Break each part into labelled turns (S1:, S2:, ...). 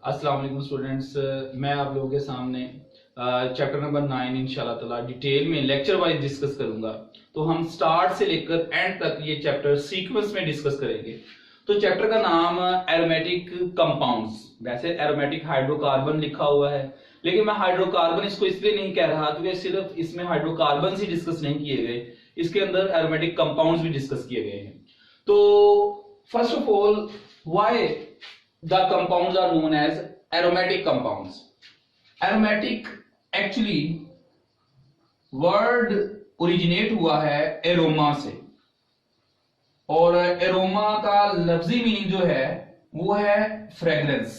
S1: अस्सलाम वालेकुम स्टूडेंट्स, मैं आप लोगों के सामने चैप्टर नंबर 9 इंशाल्लाह ताला डिटेल में लेक्चर वाइज डिस्कस करूंगा। तो हम स्टार्ट से लेकर एंड तक ये चैप्टर सीक्वेंस में डिस्कस करेंगे। तो चैप्टर का नाम एरोमेटिक कंपाउंड्स। वैसे एरोमेटिक हाइड्रोकार्बन लिखा हुआ है, लेकिन मैं हाइड्रोकार्बन इसको इसलिए नहीं कह रहा क्योंकि सिर्फ इसमें हाइड्रोकार्बन ही डिस्कस नहीं किए गए, इसके अंदर एरोमेटिक कंपाउंड्स भी डिस्कस किए गए हैं। तो first of all, why the compounds are known as aromatic compounds? Aromatic actually word originate हुआ है एरोमा से, और एरोमा का लफ्जी मीनिंग जो है वो है फ्रेग्रेंस।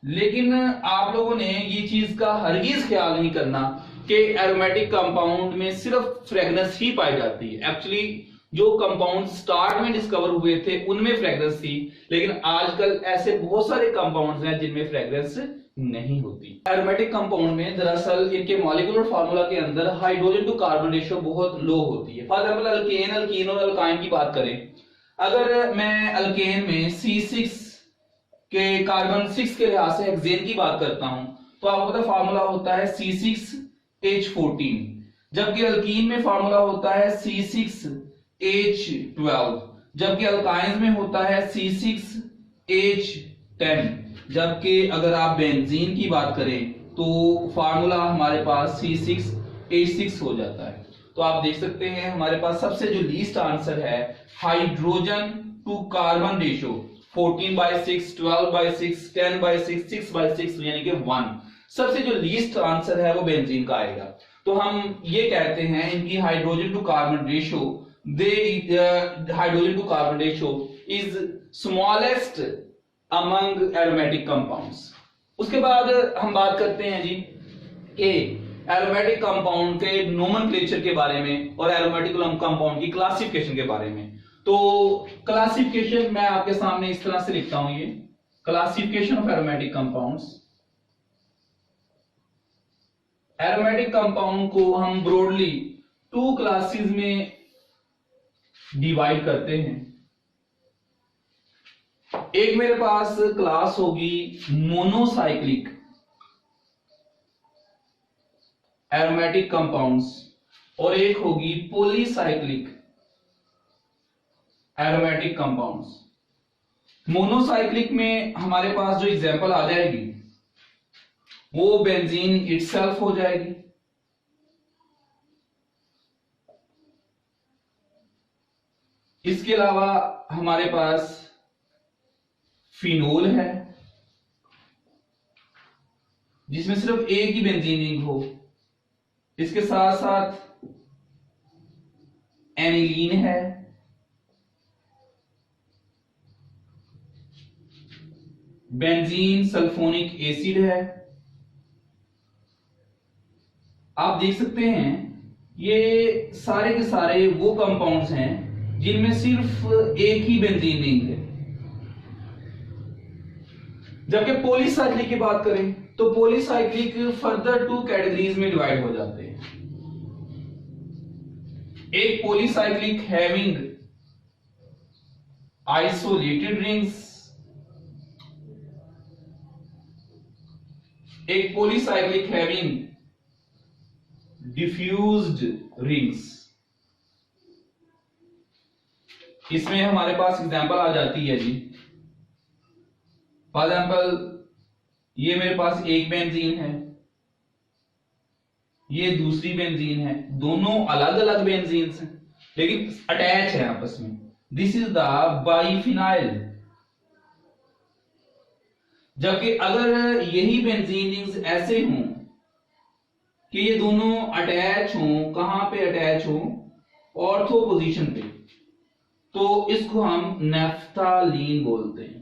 S1: लेकिन आप लोगों ने ये चीज का हरगिज ख्याल नहीं करना कि एरोमेटिक कंपाउंड में सिर्फ फ्रेग्रेंस ही पाई जाती है। एक्चुअली जो कंपाउंड स्टार्ट में डिस्कवर हुए थे उनमें फ्रेग्रेंस थी, लेकिन आजकल ऐसे बहुत सारे कंपाउंड्स हैं जिनमें फ्रेग्रेंस नहीं होती। एरोमेटिक कंपाउंड में दरअसल इनके मॉलिक्यूलर फार्मूला के अंदर हाइड्रोजन टू कार्बन रेशियो बहुत लो होती है। फॉर एग्जांपल अल्केन, अल्कीन और अल्काइन की बात करें, अगर मैं अल्केन में C6 के कार्बन 6 के लिहाज से हेक्सेन की बात करता हूं तो आपको पता फार्मूला होता है C6H14, जबकि अल्कीन में फार्मूला होता है C6H12, जबकि अल्काइंस में होता है C6H10, जबकि अगर आप बेंजीन की बात करें तो फार्मूला हमारे पास C6H6 हो जाता है। तो आप देख सकते हैं हमारे पास सबसे जो लीस्ट आंसर है हाइड्रोजन टू कार्बन रेशियो 14/6, 12/6, 10/6, 6/6 यानी कि 1, सबसे जो लीस्ट आंसर है वो बेंजीन का आएगा। तो हम ये कहते हैं इनकी hydrogen to carbon ratio, hydrogen to carbon ratio is smallest among aromatic compounds. उसके बाद हम बात करते हैं जी कि एरोमेटिक कंपाउंड के नोमेनक्लेचर के बारे में और एरोमेटिक कंपाउंड की क्लासिफिकेशन के बारे में। तो क्लासिफिकेशन मैं आपके सामने इस तरह से लिखता हूं, ये classification of aromatic compounds. Aromatic compound को हम ब्रॉडली 2 क्लासेस में डिवाइड करते हैं। एक मेरे पास क्लास होगी मोनोसाइक्लिक एरोमेटिक कंपाउंड्स और एक होगी पॉलीसाइक्लिक एरोमेटिक कंपाउंड्स। मोनोसाइक्लिक में हमारे पास जो एग्जांपल आ जाएगी वो बेंजीन इटसेल्फ हो जाएगी, इसके अलावा हमारे पास फिनोल है जिसमें सिर्फ एक ही बेंजीन रिंग हो, इसके साथ साथ एनिलीन है, बेंजीन सल्फोनिक एसिड है। आप देख सकते हैं ये सारे के सारे वो कंपाउंड्स हैं जिनमें सिर्फ एक ही बेंजीन रिंग है। जबकि पॉलीसाइक्लिक की बात करें तो पॉलीसाइक्लिक फर्दर 2 कैटेगरीज में डिवाइड हो जाते हैं। एक पॉलीसाइक्लिक हैविंग आइसोलेटेड रिंग्स, एक पॉलीसाइक्लिक हैविंग डिफ्यूज्ड रिंग्स। इसमें हमारे पास एग्जांपल आ जाती है जी, फॉर एग्जांपल ये मेरे पास एक बेंजीन है, ये दूसरी बेंजीन है, दोनों अलग अलग बेंजीन हैं लेकिन अटैच है आपस में। This is the biphenyl. जबकि अगर यही बेंजीन रिंग्स ऐसे हों कि ये दोनों अटैच हों, कहां पे अटैच हों? ऑर्थो पोजीशन पे, तो इसको हम नेफ्थालीन बोलते हैं।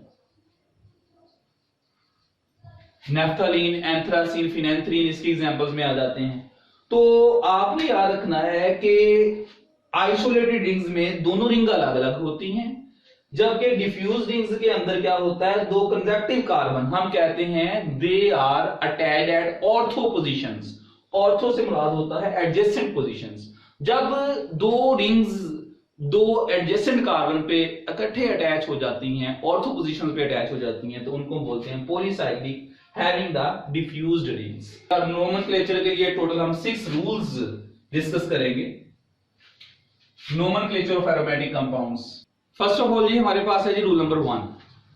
S1: नेफ्थालीन, एंथ्रासीन, फिनेंथ्रीन इसके एग्जांपल्स में आ जाते हैं। तो आपने याद रखना है कि आइसोलेटेड रिंग्स में दोनों रिंग अलग अलग होती हैं, जबकि डिफ्यूज रिंग्स के अंदर क्या होता है, 2 कंजक्टिव कार्बन, हम कहते हैं they are attached at ortho positions. Ortho से मुराद होता है एडजेसेंट पोजीशंस। जब 2 रिंग्स दो एडजेसेंट कार्बन पे इकट्ठे अटैच हो जाती हैं, ऑर्थो पोजीशन पे अटैच हो जाती हैं, तो उनको बोलते हैं polycyclic having the diffused rings. और नोमेनक्लेचर के लिए टोटल हम 6 रूल्स डिस्कस करेंगे। Nomenclature of aromatic compounds. First of all जी हमारे पास है जी रूल नंबर 1।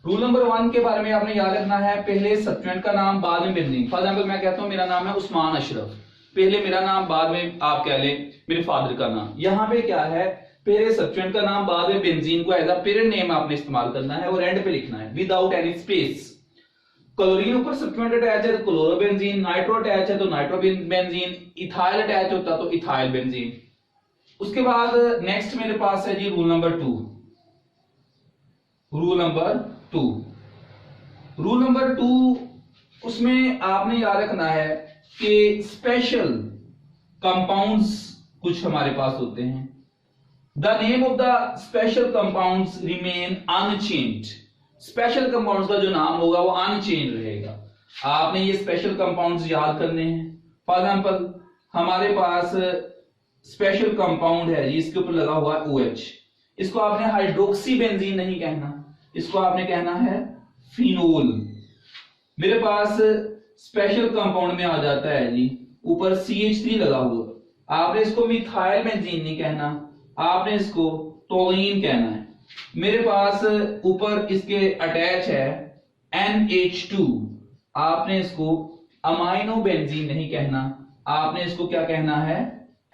S1: रूल नंबर 1 के बारे में आपने याद रखना है, पहले सब्स्टिट्यूएंट का नाम बाद में बेंजीन। फॉर एग्जांपल मैं कहता हूं मेरा नाम है उस्मान अशरफ, पहले मेरा नाम बाद में आप कह लें मेरे फादर का नाम। यहां पे क्या है, पहले सब्स्टिट्यूएंट का नाम बाद में बेंजीन को एज अ पेरेंट नेम आपने इस्तेमाल करना है और एंड पे लिखना है विदाउट एनी स्पेस। क्लोरीन ऊपर सब्स्टिट्यूएंट अटैच है तो क्लोरोबेंजीन, नाइट्रो अटैच है तो नाइट्रोबेंजीन, इथाइल अटैच होता तो इथाइल बेंजीन। उसके बाद नेक्स्ट मेरे पास है जी rule number 2। Rule number 2, rule number 2 उसमें आपने याद रखना है कि स्पेशल कंपाउंड्स कुछ हमारे पास होते हैं। The name of the special compounds remain unchanged. Special compounds का जो नाम होगा वो अनचेंज रहेगा। आपने ये स्पेशल कंपाउंड्स याद करने हैं। फॉर एग्जांपल हमारे पास स्पेशल कंपाउंड है, इसके ऊपर लगा हुआ है OH। इसको आपने हाइड्रोक्सी बेंजीन नहीं कहना, इसको आपने कहना है फिनोल। मेरे पास स्पेशल कंपाउंड में आ जाता है जी ऊपर CH3 लगा हुआ, आपने इसको मिथाइल बेंजीन नहीं कहना, आपने इसको टोलीन कहना है। मेरे पास ऊपर इसके अटैच है NH2, आपने इसको अमाइनो बेंजीन नहीं कहना, आपने इसको क्या कहना है,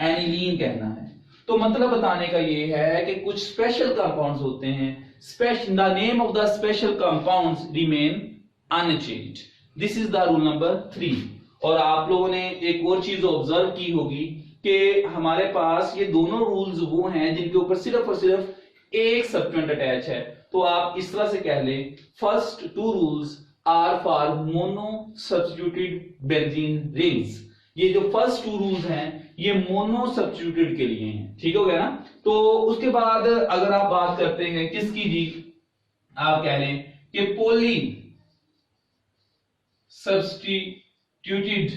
S1: एनिलीन कहना है। तो मतलब बताने का ये है कि कुछ स्पेशल कंपाउंड्स होते हैं, the name of the special compounds remain unchanged. This is the rule number 3। और आप लोगों ने एक और चीज ऑब्जर्व की होगी कि हमारे पास ये दोनों रूल्स वो हैं जिनके ऊपर सिर्फ और सिर्फ एक सब्स्टिट्यूएंट अटैच है। तो आप इस तरह से कह लें, first 2 rules are for mono substituted benzene rings. ये जो फर्स्ट 2 रूल्स हैं ये मोनो सब्स्टिट्यूटेड के लिए हैं, ठीक हो गया ना। तो उसके बाद अगर आप बात करते हैं किसकी जी, आप कह लें कि पॉली सब्स्टिट्यूटेड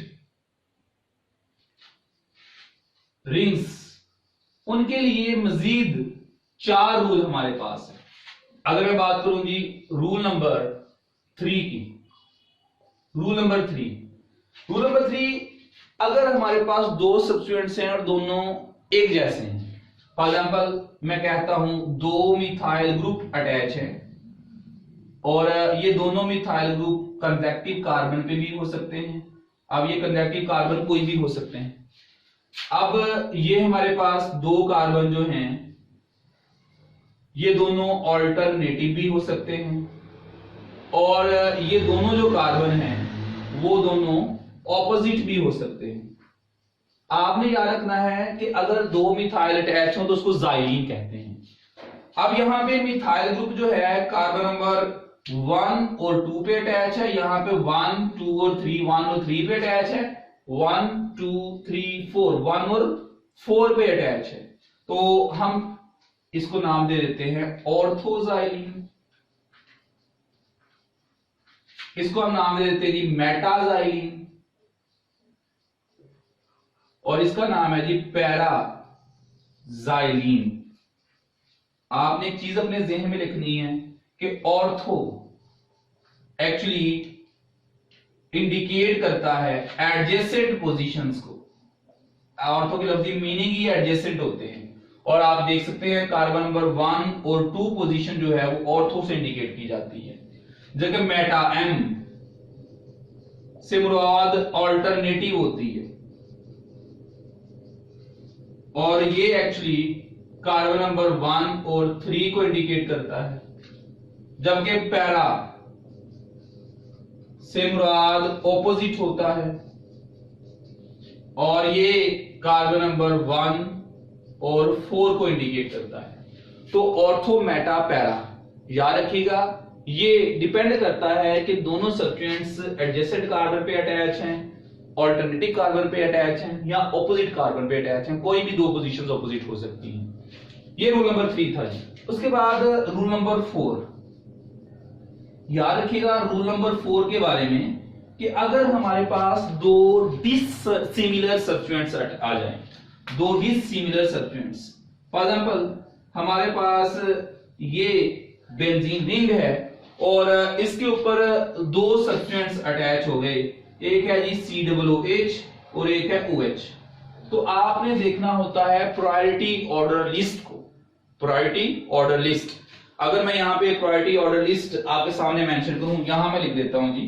S1: रिंग्स, उनके लिए मजीद 4 रूल हमारे पास है। अगर मैं बात करूं जी रूल नंबर 3 की, रूल नंबर 3 अगर हमारे पास 2 सब्स्टिट्यूएंट्स हैं और दोनों एक जैसे हैं, फॉर एग्जांपल मैं कहता हूं 2 मिथाइल ग्रुप अटैच है और ये दोनों मिथाइल ग्रुप कंजक्टिव कार्बन पे भी हो सकते हैं। अब ये कंजक्टिव कार्बन कोई भी हो सकते हैं। अब ये हमारे पास 2 कार्बन जो हैं ये दोनों ऑल्टरनेटिव भी हो सकते हैं और ये दोनों जो कार्बन हैं वो दोनों ऑपोजिट भी हो सकते हैं। आपने याद रखना है कि अगर 2 मिथाइल अटैच हो तो उसको ज़ाइलीन कहते हैं। अब यहां पे मिथाइल ग्रुप जो है कार्बन नंबर 1 और 2 पे अटैच है, यहां पे 1 2 और 3 1 और 3 पे अटैच है, 1 2 3 4 1 और 4 पे अटैच है। तो हम इसको नाम दे देते हैं ऑर्थोजाइलीन, इसको हम नाम दे देते हैं जी मेटाजाइलीन, और इसका नाम है जी पैराजाइलीन। आपने एक चीज अपने जहन में लिखनी है कि ऑर्थो एक्चुअली इंडिकेट करता है एडजेसेंट पोजीशंस को। ऑर्थो की लफ्जी मीनिंग ही एडजेसेंट होते हैं और आप देख सकते हैं कार्बन नंबर 1 और 2 पोजीशन जो है वो ऑर्थो से इंडिकेट की जाती है। जबकि मेटा एम से मुराद ऑल्टरनेटिव होती है और ये एक्चुअली कार्बन नंबर 1 और 3 को इंडिकेट करता है, जबकि पैरा से मुराद ऑपोजिट होता है और ये कार्बन नंबर 1 और 4 को इंडिकेट करता है। तो ऑर्थो मेटा पैरा याद रखिएगा, ये डिपेंड करता है कि दोनों सब्स्टिट्यूएंट्स एडजेसेंट कार्बन पे अटैच हैं, ऑल्टरनेटिव कार्बन पे अटैच हैं या ऑपोजिट कार्बन पे अटैच हैं। कोई भी 2 पोजीशंस ऑपोजिट हो सकती हैं। ये रूल नंबर 3 था जी। उसके बाद रूल नंबर 4 याद रखिएगा, रूल नंबर 4 के बारे में कि अगर हमारे पास 2 डिसिमिलर सब्स्टिट्यूएंट्स आ जाएं, 2 डिसिमिलर सब्स्टिट्यूएंट्स, फॉर एग्जांपल हमारे पास ये बेंजीन रिंग है और इसके ऊपर दो सब्सटेंस अटैच हो गए, एक है जी COOH और एक है OH। तो आपने देखना होता है प्रायोरिटी ऑर्डर लिस्ट को, प्रायोरिटी ऑर्डर लिस्ट। अगर मैं यहां पे प्रायोरिटी ऑर्डर लिस्ट आपके सामने मेंशन करूं, यहां मैं लिख देता हूं जी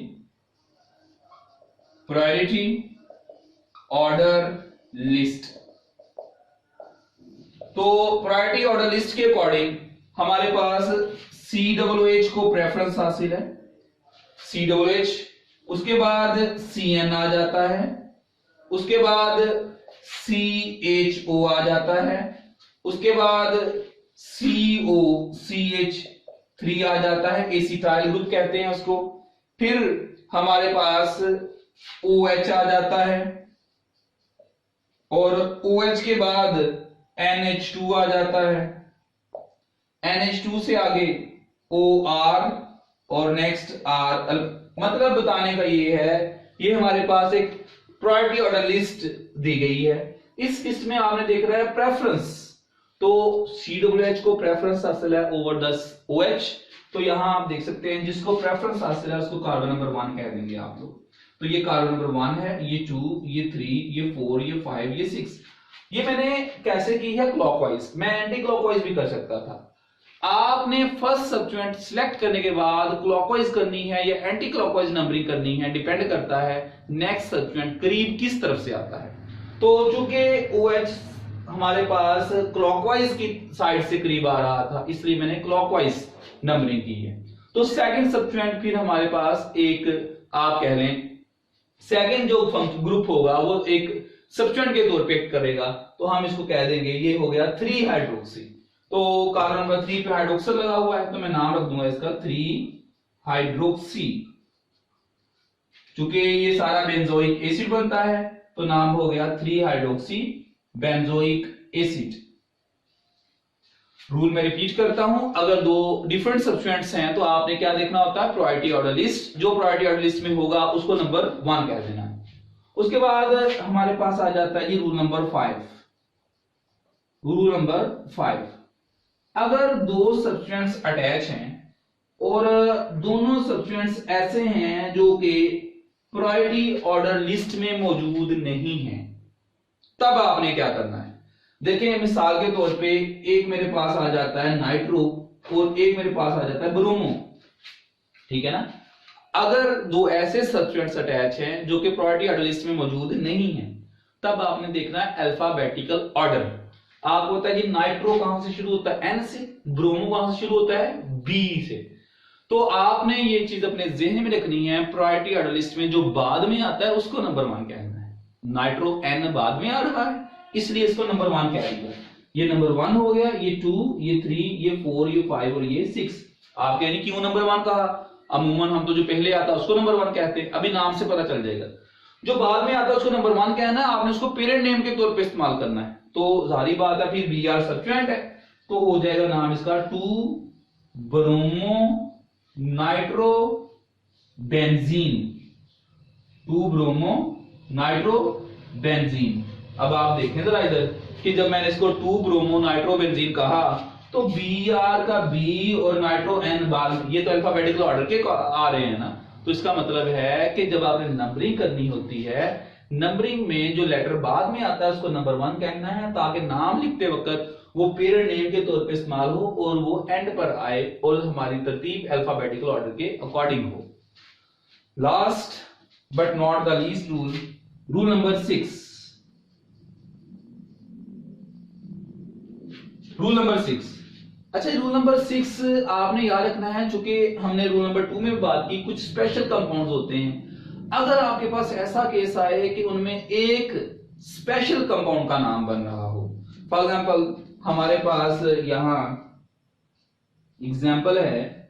S1: प्रायोरिटी ऑर्डर लिस्ट। तो प्रायोरिटी ऑर्डर लिस्ट के अकॉर्डिंग हमारे पास COOH को प्रेफरेंस हासिल है, COOH, उसके बाद CN आ जाता है, उसके बाद CHO आ जाता है, उसके बाद COCH3 आ जाता है, एसिटाइल ग्रुप कहते हैं उसको। फिर हमारे पास OH आ जाता है और OH के बाद NH2 आ जाता है, NH2 से आगे OR और नेक्स्ट R। मतलब बताने का ये है, ये हमारे पास एक प्रायोरिटी ऑर्डर लिस्ट दी गई है। इस लिस्ट में आपने देख रहा है प्रेफरेंस, तो COOH को प्रेफरेंस हासिल है ओवर द OH। तो यहां आप देख सकते हैं जिसको प्रेफरेंस हासिल है उसको कार्बन नंबर 1 कह देंगे आप लोग। तो ये कार्बन नंबर 1 है, ये 2, ये 3, ये 4, ये 5, ये 6। ये मैंने कैसे की है? क्लॉकवाइज। मैं एंटी क्लॉकवाइज भी कर सकता था। आपने फर्स्ट सब्स्टिट्यूएंट सिलेक्ट करने के बाद क्लॉकवाइज करनी है या एंटी क्लॉकवाइज नंबरिंग करनी है, डिपेंड करता है नेक्स्ट सब्स्टिट्यूएंट करीब किस तरफ से आता है। तो चूंकि OH हमारे पास क्लॉकवाइज की साइड से करीब आ रहा था, इसलिए मैंने क्लॉकवाइज नंबरिंग की है। तो सेकंड सब्स्टिट्यूएंट फिर हमारे पास एक, आप कह लें सेकंड जो ग्रुप होगा वो एक सब्स्टिट्यूएंट के तौर पे एक्ट करेगा, तो हम इसको कह देंगे ये हो गया 3 हाइड्रोक्सी। तो कार्बन नंबर 3 पे हाइड्रोक्सिल लगा हुआ है, तो मैं नाम रख दूंगा इसका 3 हाइड्रोक्सी। चूंकि ये सारा बेंजोइक एसिड बनता है तो नाम हो गया 3 हाइड्रोक्सी बेंजोइक एसिड। रूल में रिपीट करता हूं, अगर दो डिफरेंट सब्स्टिट्यूएंट्स हैं तो आपने क्या देखना होता है? Priority order list. जो प्रायोरिटी ऑर्डर लिस्ट में होगा उसको नंबर 1 कह देना है। उसके बाद हमारे पास आ जाता है ये रूल नंबर 5। रूल नंबर 5, अगर दो सब्स्टिट्यूएंट्स अटैच हैं और दोनों सब्स्टिट्यूएंट्स ऐसे हैं जो कि प्रायोरिटी ऑर्डर लिस्ट में मौजूद नहीं है, तब आपने क्या करना है? देखिए मिसाल के तौर पे एक मेरे पास आ जाता है नाइट्रो और एक मेरे पास आ जाता है ब्रोमो, ठीक है ना। अगर दो ऐसे सब्स्टिट्यूएंट्स अटैच हैं जो कि प्रायोरिटी ऑर्डर लिस्ट में मौजूद नहीं है, तब आपने देखना है अल्फाबेटिकल ऑर्डर। आपको होता है कि नाइट्रो कहां से शुरू होता है? N से, ब्रोमो कहां से शुरू होता है? B से। तो आपने ये चीज अपने जहन में रखनी है, प्रायोरिटी ऑर्डर लिस्ट में जो बाद में आता है उसको नंबर 1 कहना है। नाइट्रो N बाद में आ रहा है इसलिए इसको नंबर 1 कह दिया। ये नंबर 1 हो गया, ये 2, ये 3, ये 4, ये 5 और ये 6। आप कह रहे क्यों नंबर 1 कहा? अमूमन हम तो जो पहले आता है उसको नंबर 1 कहते हैं, अभी नाम से पता चल जाएगा। जो बाद में आता है उसको नंबर 1 कहना है, आपने उसको पेरेंट नेम के तौर पे इस्तेमाल करना है। तो जारी बात है फिर Br सब्स्टिट्यूएंट है तो हो जाएगा नाम इसका 2 bromo nitro benzene, 2 bromo nitro benzene. अब आप देखें जरा इधर कि जब मैंने इसको 2 ब्रोमो नाइट्रो बेंजीन कहा तो Br का B और नाइट्रो N बाद, ये तो अल्फाबेटिकल ऑर्डर के आ रहे हैं ना, तो इसका मतलब है कि जब आपने नंबरिंग करनी होती है, नंबरिंग में जो लेटर बाद में आता है उसको नंबर 1 कहना है, ताकि नाम लिखते वक्त वो पेरेंट नेम के तौर पे इस्तेमाल हो और वो एंड पर आए और हमारी तरतीब अल्फाबेटिकल ऑर्डर के अकॉर्डिंग हो। Last but not the least rule, rule number 6। Rule number 6, अच्छा रूल नंबर 6 आपने याद रखना है, चूंकि हमने रूल नंबर 2 में बात की, कुछ स्पेशल कंपाउंड्स होते हैं। अगर आपके पास ऐसा केस आए कि उनमें एक स्पेशल कंपाउंड का नाम बन रहा हो, फॉर एग्जांपल हमारे पास यहां एग्जांपल है,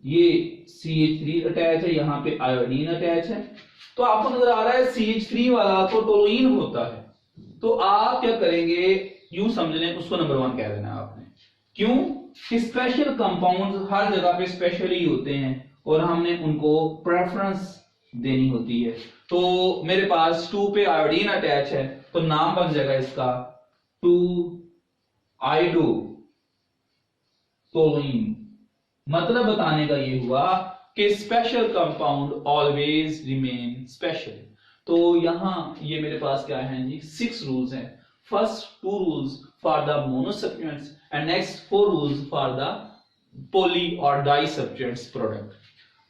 S1: ये CH3 अटैच है, यहां पे आयोडीन अटैच है, तो आपको नजर आ रहा है CH3 वाला तो टोलुइन होता है, तो आप क्या करेंगे? यूं समझ लें उसको नंबर 1 कह देना आपने। क्यों कि स्पेशल कंपाउंड्स हर जगह पे स्पेशल ही होते हैं और हमने उनको प्रेफरेंस देनी होती है। तो मेरे पास 2 पे आयोडीन अटैच है तो नाम बन जाएगा इसका 2 आइडोटोलुइन। मतलब बताने का ये हुआ कि special compound always remain special. तो यहां ये मेरे पास क्या है जी, 6 रूल्स हैं। First 2 rules for the mono substituents and next 4 rules for the poly और डाई सब्स्टिट्यूएंट्स प्रोडक्ट।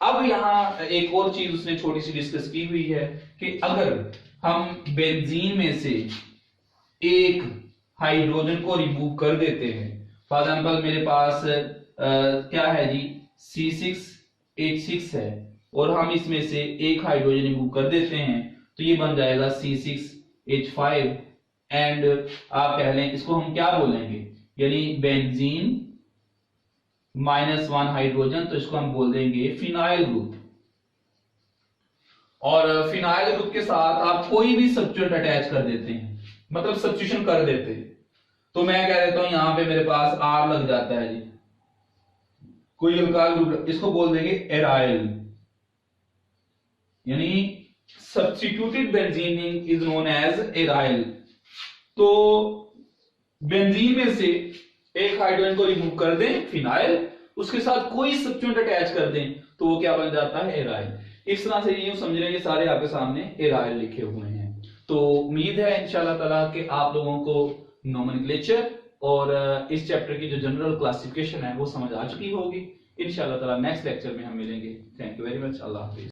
S1: अब यहां एक और चीज उसने छोटी सी डिस्कस की हुई है कि अगर हम बेंजीन में से एक हाइड्रोजन को रिमूव कर देते हैं, फॉर एग्जाम्पल मेरे पास क्या है जी, C6H6 है, और हम इसमें से एक हाइड्रोजन रिमूव कर देते हैं तो ये बन जाएगा C6H5 एंड आप कह लें इसको हम क्या बोलेंगे, यानी बेंजीन -1 हाइड्रोजन, तो इसको हम बोल देंगे फिनाइल ग्रुप। और फिनाइल ग्रुप के साथ आप कोई भी सब्स्टिट्यूएंट अटैच कर देते हैं, मतलब सब्स्टिट्यूशन कर देते हैं, तो मैं कह देता हूं यहां पे मेरे पास R लग जाता है जी, कोई अल्काइल ग्रुप, इसको बोल देंगे एराइल, यानी substituted benzene is known as aryl. तो बेंजीन में से एक हाइड्रोजन को रिमूव कर दें फिनाइल, उसके साथ कोई सब्स्टिट्यूएंट अटैच कर दें तो वो क्या बन जाता है, एराइल। इस तरह से यूं समझ रहे, ये सारे आपके सामने एराइल लिखे हुए हैं। तो उम्मीद है इंशाल्लाह ताला कि आप लोगों को नोमेनक्लेचर और इस चैप्टर की जो जनरल क्लासिफिकेशन है वो समझ आ चुकी होगी। इंशाल्लाह ताला नेक्स्ट लेक्चर में हम मिलेंगे। Thank you very much. Allah Hafiz.